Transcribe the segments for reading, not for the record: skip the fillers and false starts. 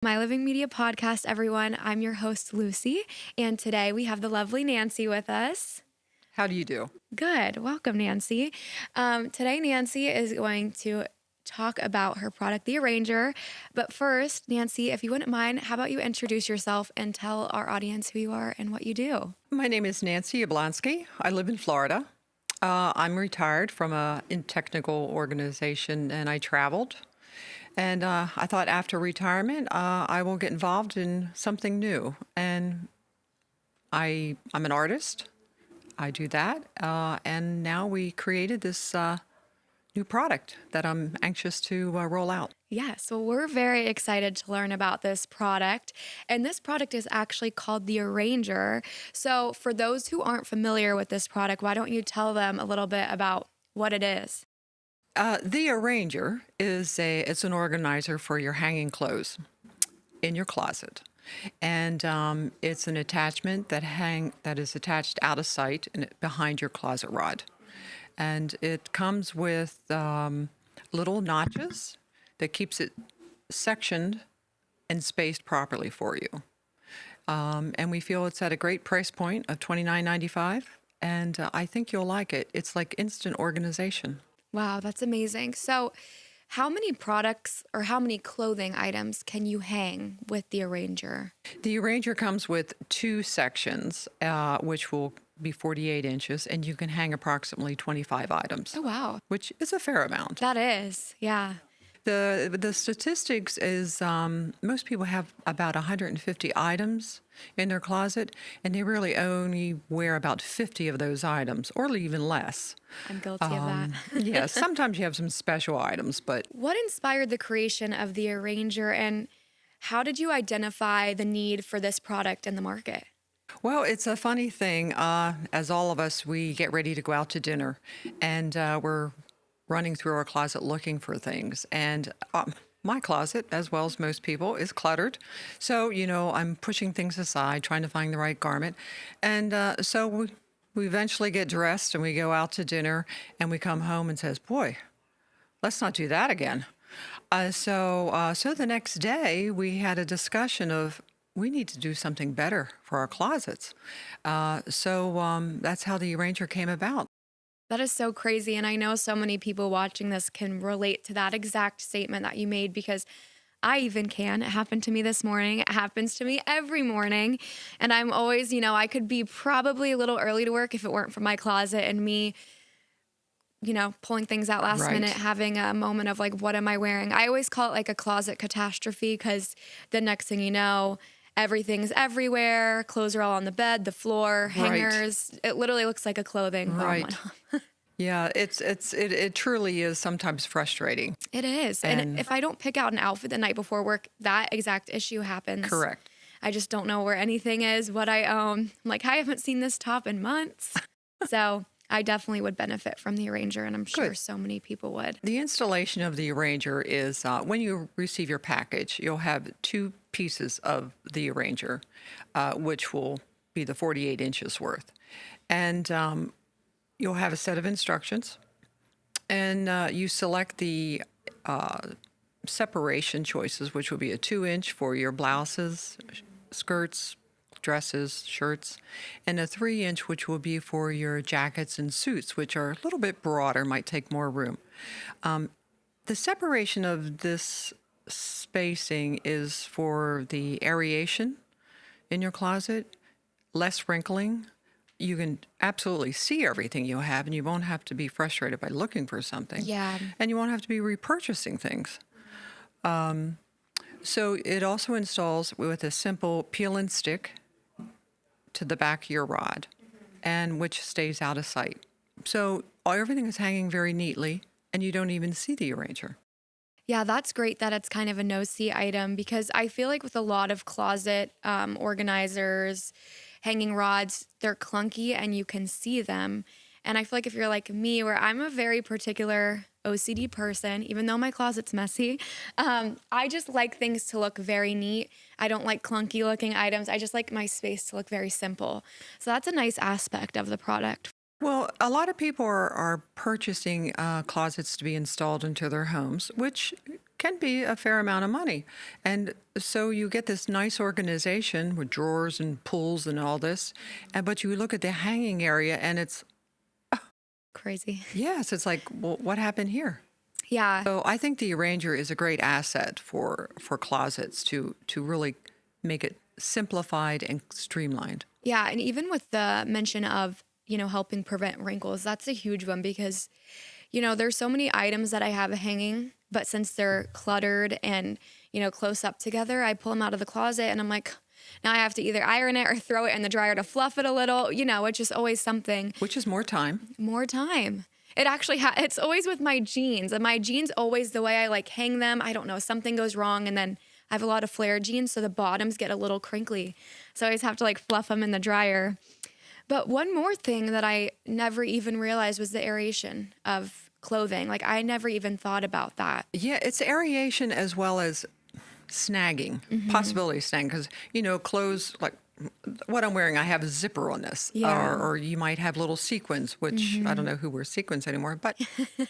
My Living Media podcast, everyone. I'm your host, Lucy, and today we have the lovely Nancy with us. How do you do? Good. Welcome, Nancy. Today, Nancy is going to talk about her product, The Arranger. But first, Nancy, if you wouldn't mind, how about you introduce yourself and tell our audience who you are and what you do? My name is Nancy Yablonsky. I live in Florida. I'm retired from a technical organization and I traveled. And I thought after retirement, I will get involved in something new. And I'm an artist. I do that. And now we created this new product that I'm anxious to roll out. Yes, well, we're very excited to learn about this product. And this product is actually called The Arranger. So, for those who aren't familiar with this product, why don't you tell them a little bit about what it is? The Arranger it's an organizer for your hanging clothes in your closet, and it's an attachment that is attached out of sight and behind your closet rod, and it comes with little notches that keeps it sectioned and spaced properly for you. And we feel it's at a great price point of $29.95, and I think you'll like it. It's like instant organization. Wow, that's amazing. So, how many products or how many clothing items can you hang with the Arranger? The Arranger comes with two sections, which will be 48 inches, and you can hang approximately 25 items, Oh, wow. which is a fair amount. That is, yeah. The statistics is most people have about 150 items in their closet, and they really only wear about 50 of those items, or even less. I'm guilty of that. Yes, sometimes you have some special items, but What inspired the creation of the Arranger, and how did you identify the need for this product in the market? well, it's a funny thing. As all of us, we get ready to go out to dinner, and we're running through our closet looking for things. And my closet, as well as most people, is cluttered. So, I'm pushing things aside, trying to find the right garment. And so we eventually get dressed and we go out to dinner and we come home and says, boy, let's not do that again. So the next day we had a discussion of we need to do something better for our closets. So that's how the Arranger came about. That is so crazy. And I know so many people watching this can relate to that exact statement that you made because I even can. It happened to me this morning. It happens to me every morning. And I'm always, I could be probably a little early to work if it weren't for my closet and me, pulling things out last Right. minute, having a moment of like, what am I wearing? I always call it like a closet catastrophe because the next thing you know, everything's everywhere. Clothes are all on the bed, the floor, Right. hangers. It literally looks like a clothing bomb Right. went off. Yeah, it truly is sometimes frustrating. It is. And And if I don't pick out an outfit the night before work, that exact issue happens. correct. I just don't know where anything is, what I own. I'm like, I haven't seen this top in months. So I definitely would benefit from the Arranger, and I'm sure Good. so many people would. The installation of the Arranger is when you receive your package, you'll have two pieces of the Arranger, which will be the 48 inches worth. And you'll have a set of instructions, and you select the separation choices, which will be a 2-inch for your blouses, skirts, dresses, shirts, and a 3-inch, which will be for your jackets and suits, which are a little bit broader, might take more room. The separation of this spacing is for the aeration in your closet, less wrinkling. You can absolutely see everything you have, and you won't have to be frustrated by looking for something. Yeah. And you won't have to be repurchasing things. So it also installs with a simple peel and stick to the back of your rod, and which stays out of sight. So everything is hanging very neatly, and you don't even see the Arranger. Yeah, that's great that it's kind of a no-see item because I feel like with a lot of closet organizers, hanging rods, they're clunky and you can see them. And I feel like if you're like me, where I'm a very particular OCD person, even though my closet's messy, I just like things to look very neat. I don't like clunky looking items. I just like my space to look very simple. So that's a nice aspect of the product. Well, a lot of people are purchasing closets to be installed into their homes, which can be a fair amount of money. And so you get this nice organization with drawers and pulls and all this. But you look at the hanging area and it's, Crazy. yes, it's like, well, what happened here? Yeah. So I think the Arranger is a great asset for closets to really make it simplified and streamlined. Yeah. And even with the mention of, helping prevent wrinkles, that's a huge one because, there's so many items that I have hanging, but since they're cluttered and, close up together, I pull them out of the closet and I'm like, now I have to either iron it or throw it in the dryer to fluff it a little. It's just always something. Which is more time. More time. It actually it's always with my jeans, and my jeans always the way I like hang them. I don't know, something goes wrong, and then I have a lot of flare jeans, so the bottoms get a little crinkly. So I always have to like fluff them in the dryer. But one more thing that I never even realized was the aeration of clothing. Like I never even thought about that. Yeah, it's aeration as well as snagging, possibility of snagging, because clothes like what I'm wearing, I have a zipper on this, Yeah. or you might have little sequins, which I don't know who wears sequins anymore, but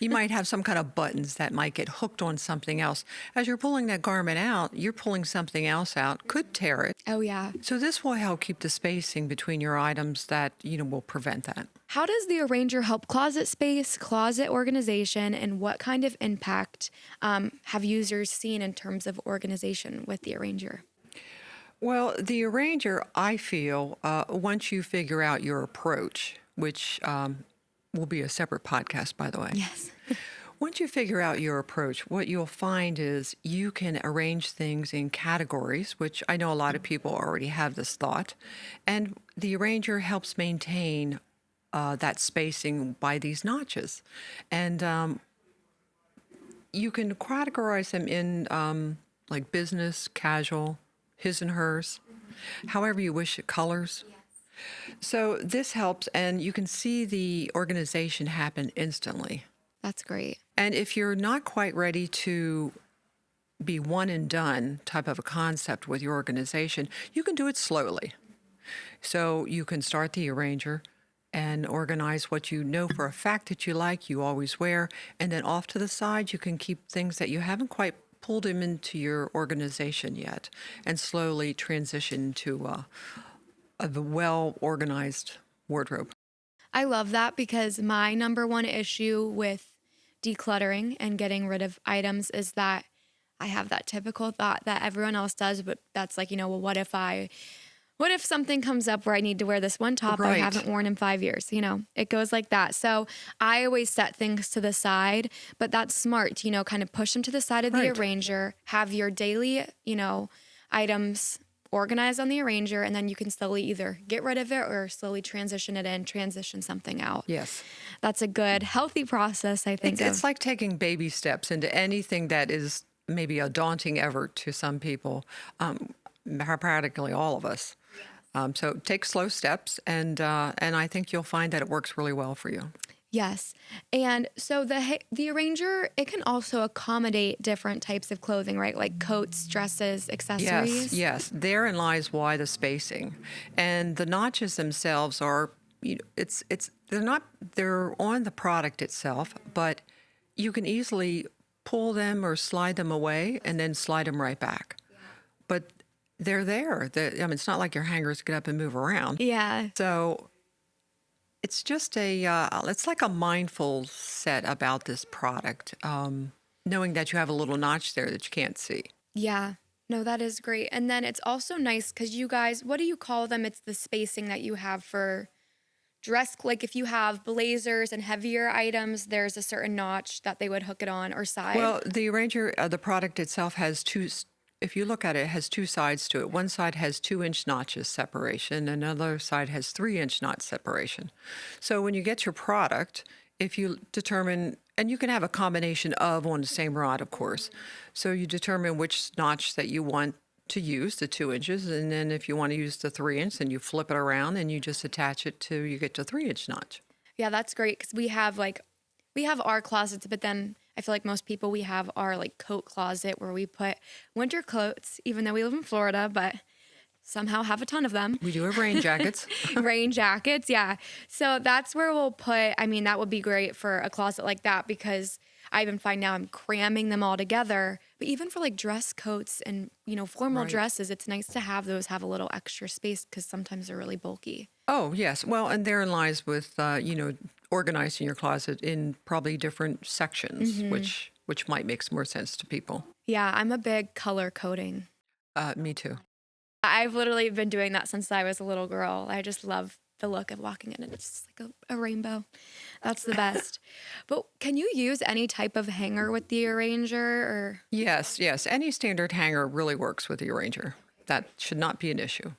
you might have some kind of buttons that might get hooked on something else. As you're pulling that garment out, you're pulling something else out, could tear it. Oh yeah. So this will help keep the spacing between your items that will prevent that. How does the Arranger help closet space, closet organization, and what kind of impact have users seen in terms of organization with the Arranger? Well, the arranger, I feel, once you figure out your approach, which will be a separate podcast, by the way. Yes. Once you figure out your approach, what you'll find is you can arrange things in categories, which I know a lot of people already have this thought. And the arranger helps maintain that spacing by these notches. And you can categorize them in like business, casual, his and hers, however you wish it, colors. So this helps, and you can see the organization happen instantly. That's great. And if you're not quite ready to be one and done type of a concept with your organization, you can do it slowly. So you can start the arranger and organize what you know for a fact that you like, you always wear, and then off to the side, you can keep things that you haven't quite pulled them into your organization yet, and slowly transition to a well-organized wardrobe. I love that because my number one issue with decluttering and getting rid of items is that I have that typical thought that everyone else does, but that's like, well, what if something comes up where I need to wear this one top I Right. haven't worn in 5 years? It goes like that. So I always set things to the side, but that's smart, kind of push them to the side of the Right. arranger, have your daily, items organized on the arranger, and then you can slowly either get rid of it or slowly transition it in, transition something out. Yes. That's a good, healthy process, I think. It's like taking baby steps into anything that is maybe a daunting effort to some people, practically all of us. So take slow steps, and I think you'll find that it works really well for you. Yes. And so the arranger, it can also accommodate different types of clothing, right? Like coats, dresses, accessories. Yes. Therein lies why the spacing, and the notches themselves are. They're on the product itself, but you can easily pull them or slide them away and then slide them right back. But they're there. It's not like your hangers get up and move around. Yeah. So it's just it's like a mindful set about this product, knowing that you have a little notch there that you can't see. Yeah. No, that is great. And then it's also nice because you guys, what do you call them? It's the spacing that you have for dress. Like if you have blazers and heavier items, there's a certain notch that they would hook it on or side. Well, the arranger, the product itself has if you look at it, it has two sides to it. One side has 2-inch notches separation, and another side has 3-inch notch separation. So when you get your product, if you determine, and you can have a combination of on the same rod, of course. So you determine which notch that you want to use, the 2 inches, and then if you want to use the 3-inch, then you flip it around and you just attach it to, you get the 3-inch notch. Yeah, that's great because we have our closets, but then I feel like most people, we have our like coat closet where we put winter coats, even though we live in Florida, but somehow have a ton of them. We do have rain jackets. Rain jackets, yeah. So that's where we'll put, I mean, that would be great for a closet like that because I even find now I'm cramming them all together. But even for like dress coats and, formal Right. dresses, it's nice to have those have a little extra space because sometimes they're really bulky. Oh, yes. Well, and therein lies with, organizing your closet in probably different sections, which might make some more sense to people. Yeah, I'm a big color coding. Me too. I've literally been doing that since I was a little girl. I just love the look of walking in and it's just like a rainbow. That's the best. But can you use any type of hanger with the arranger or Yes, yes. Any standard hanger really works with the arranger. That should not be an issue.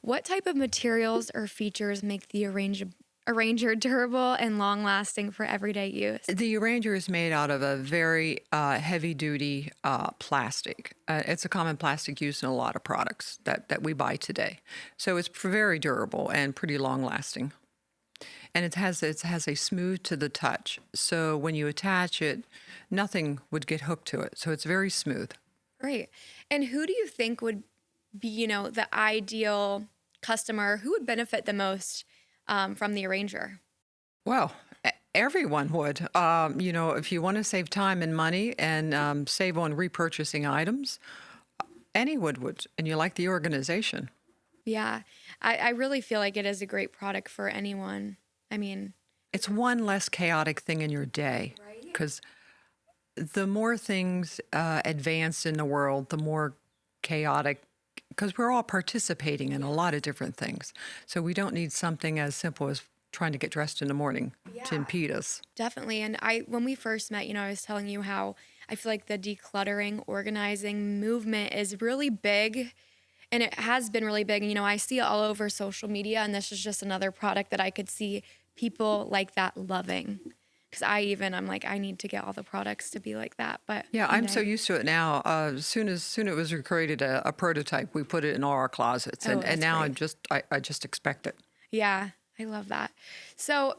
what type of materials or features make the arranger durable and long lasting for everyday use? The arranger is made out of a very heavy duty plastic. It's a common plastic used in a lot of products that we buy today. So it's very durable and pretty long lasting. And it has a smooth to the touch. So when you attach it, nothing would get hooked to it. So it's very smooth. Great. And who do you think would be, the ideal customer? Who would benefit the most from the arranger? Well, everyone would. If you want to save time and money and save on repurchasing items, anyone would. And you like the organization. Yeah, I really feel like it is a great product for anyone. I mean, It's one less chaotic thing in your day. right? Because the more things advance in the world, the more chaotic, because we're all participating in a lot of different things. So we don't need something as simple as trying to get dressed in the morning to Yeah. impede us. Definitely. And when we first met, I was telling you how I feel like the decluttering, organizing movement is really big. And it has been really big. And, I see it all over social media. And this is just another product that I could see people like that loving. Because I'm like, I need to get all the products to be like that. But Yeah, one I'm so day- used to it now. Soon it was created a prototype, we put it in all our closets, Oh, and that's now great. I just expect it. Yeah, I love that. So,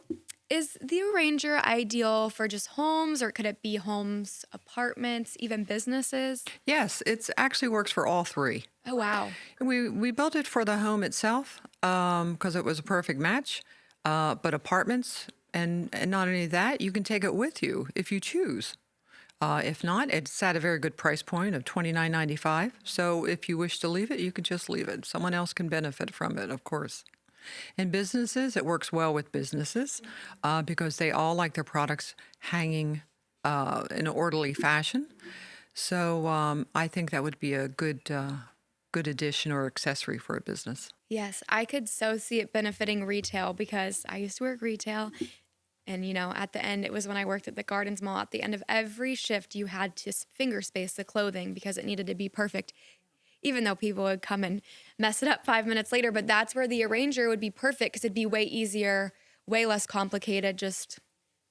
is the arranger ideal for just homes, or could it be homes, apartments, even businesses? Yes, it actually works for all three. Oh, wow. We built it for the home itself because it was a perfect match. But apartments and not only that, you can take it with you if you choose. If not, it's at a very good price point of $29.95. So if you wish to leave it, you can just leave it. Someone else can benefit from it, of course. In businesses, it works well with businesses because they all like their products hanging in an orderly fashion. So I think that would be a good addition or accessory for a business. Yes, I could so see it benefiting retail because I used to work retail. And, at the end, it was when I worked at the Gardens Mall. At the end of every shift, you had to finger space the clothing because it needed to be perfect, even though people would come and mess it up 5 minutes later. But that's where the arranger would be perfect because it'd be way easier, way less complicated. Just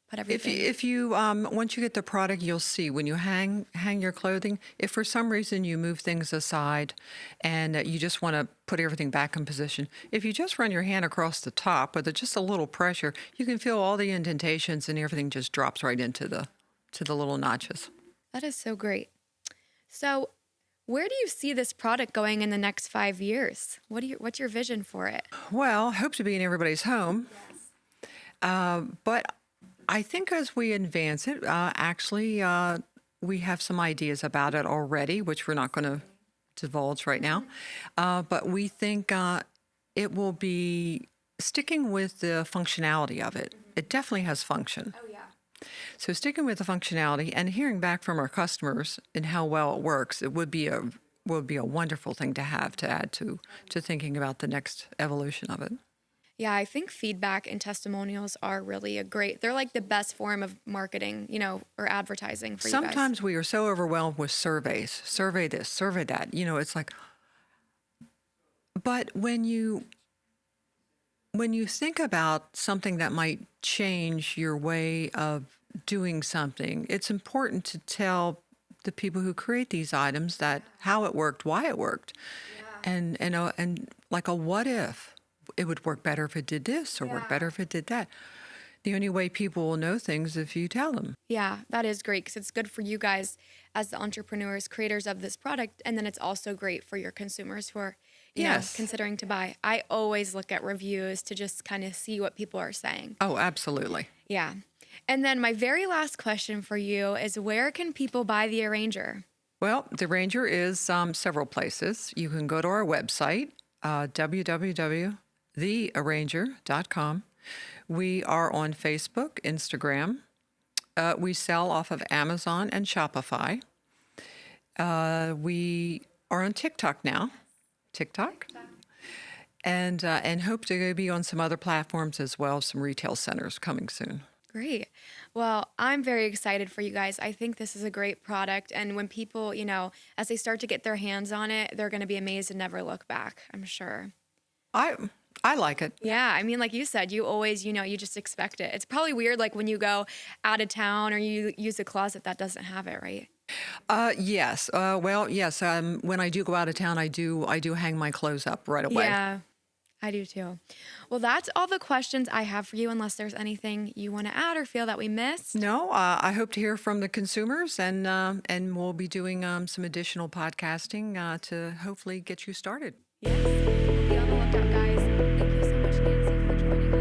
put everything. If you once you get the product, you'll see when you hang your clothing. If for some reason you move things aside, and you just want to put everything back in position, if you just run your hand across the top with just a little pressure, you can feel all the indentations and everything just drops right into the little notches. That is so great. So, where do you see this product going in the next 5 years? What's your vision for it? Well, hope to be in everybody's home, but I think as we advance it, we have some ideas about it already, which we're not going to divulge right now. But we think it will be sticking with the functionality of it. It definitely has function. Oh, yeah. So sticking with the functionality and hearing back from our customers and how well it works, it would be a wonderful thing to have to add to thinking about the next evolution of it. Yeah, I think feedback and testimonials are really they're like the best form of marketing, or advertising for you guys. Sometimes we are so overwhelmed with surveys, survey this, survey that. It's like, but when you think about something that might change your way of doing something, it's important to tell the people who create these items that how it worked, why it worked, and like a what if. It would work better if it did this or work better if it did that. The only way people will know things if you tell them. Yeah, that is great because it's good for you guys as the entrepreneurs, creators of this product. And then it's also great for your consumers who are, Yes. considering to buy. I always look at reviews to just kind of see what people are saying. Oh, absolutely. Yeah. And then my very last question for you is where can people buy the Arranger? Well, the Ranger is several places. You can go to our website, www.thearranger.com. We are on Facebook, Instagram. We sell off of Amazon and Shopify. We are on TikTok now, and hope to be on some other platforms as well. Some retail centers coming soon. Great. Well, I'm very excited for you guys. I think this is a great product. And when people, as they start to get their hands on it, they're going to be amazed and never look back, I'm sure. I like it. Yeah. I mean, like you said, you always, you just expect it. It's probably weird, like when you go out of town or you use a closet that doesn't have it, right? Yes. Well, yes. When I do go out of town, I do hang my clothes up right away. Yeah, I do too. Well, that's all the questions I have for you, unless there's anything you want to add or feel that we missed. No, I hope to hear from the consumers, and we'll be doing some additional podcasting to hopefully get you started. Yes. Be on the lookout, guys. Thank you so much, Nancy, for joining us.